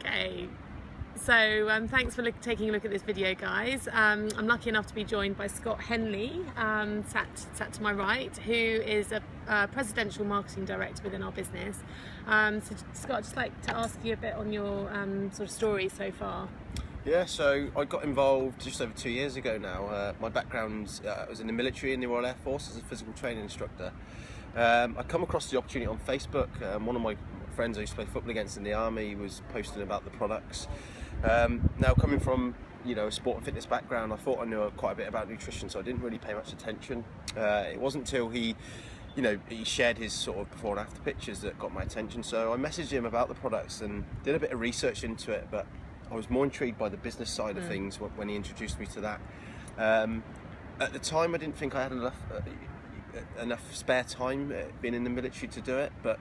Okay, so thanks for taking a look at this video, guys. I'm lucky enough to be joined by Scott Henley, sat to my right, who is a presidential marketing director within our business. So Scott, I'd just like to ask you a bit on your sort of story so far. Yeah, so I got involved just over 2 years ago now. My background was in the military, in the Royal Air Force as a physical training instructor. I come across the opportunity on Facebook. One of my friends I used to play football against in the army was posting about the products. Now, coming from a sport and fitness background, I thought I knew quite a bit about nutrition, so I didn't really pay much attention. It wasn't until he shared his sort of before and after pictures that got my attention. So I messaged him about the products and did a bit of research into it, but I was more intrigued by the business side of things when he introduced me to that. At the time, I didn't think I had enough spare time being in the military to do it, but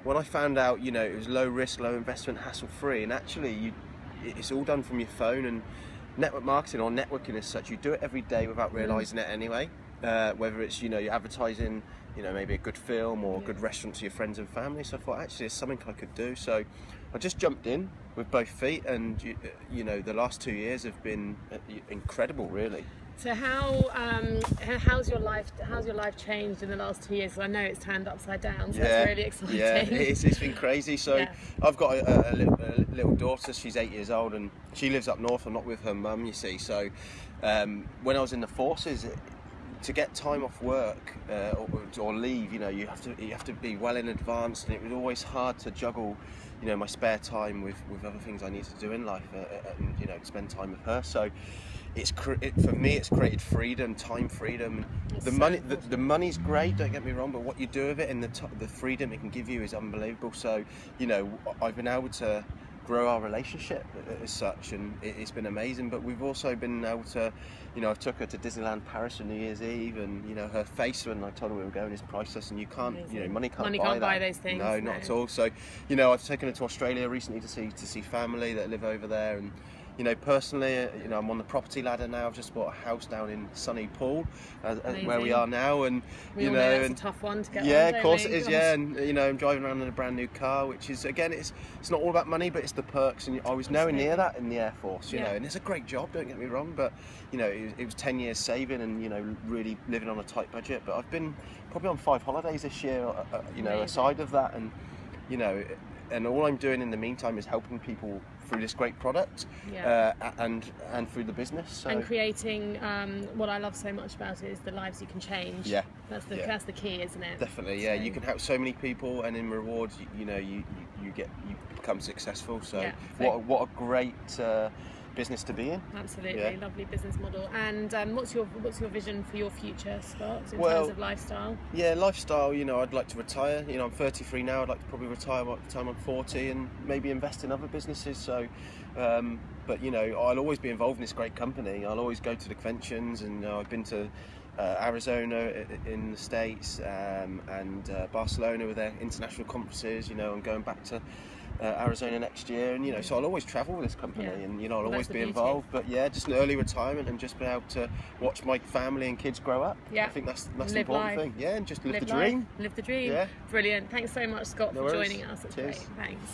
when I found out, it was low risk, low investment, hassle free, and actually it's all done from your phone, and network marketing or networking as such, you do it every day without realising it anyway. Whether it's you're advertising maybe a good film or a good restaurant to your friends and family. So I thought actually it's something I could do, so I just jumped in with both feet, and the last 2 years have been incredible, really. So how's your life changed in the last 2 years? I know it's turned upside down, so it's really exciting. Yeah, it's been crazy. So I've got a little daughter. She's 8 years old, and she lives up north. I'm not with her mum, you see. So when I was in the forces, to get time off work or leave, you have to be well in advance, and it was always hard to juggle, my spare time with other things I need to do in life, and spend time with her. So for me, it's created freedom, time freedom. The money's great, don't get me wrong, but what you do with it and the freedom it can give you is unbelievable. So I've been able to grow our relationship as such, and it's been amazing. But we've also been able to, I took her to Disneyland Paris on New Year's Eve, and her face when I told her we were going is priceless, and you can't, money can't buy those things. No, not at all. So I've taken her to Australia recently to see family that live over there, and personally, I'm on the property ladder now. I've just bought a house down in sunny Poole, where we are now, and we all know that's a tough one to get. Yeah, on, of course it is. Yeah, and I'm driving around in a brand new car, which is again, it's not all about money, but it's the perks. And I was nowhere near that in the Air Force, and it's a great job. Don't get me wrong, but it was 10 years saving and really living on a tight budget. But I've been probably on 5 holidays this year, aside of that, and and all I'm doing in the meantime is helping people through this great product, and through the business. So. And creating what I love so much about it is the lives you can change. Yeah, that's the key, isn't it? Definitely, yeah. So you can help so many people, and in rewards, you become successful. So what a great business to be in. Absolutely, lovely business model. And what's your vision for your future, Scott, in terms of lifestyle? Yeah, lifestyle. I'd like to retire. I'm 33 now. I'd like to probably retire by the time I'm 40, and maybe invest in other businesses. So, but I'll always be involved in this great company. I'll always go to the conventions, and I've been to Arizona in the States, and Barcelona with their international conferences. I'm going back to Arizona next year, and so I'll always travel with this company, and I'll always be involved. But just an early retirement, and just be able to watch my family and kids grow up. I think that's the important thing. Yeah, and just live the dream. Live the dream. Yeah. Brilliant. Thanks so much, Scott, for joining us. That's great. Thanks.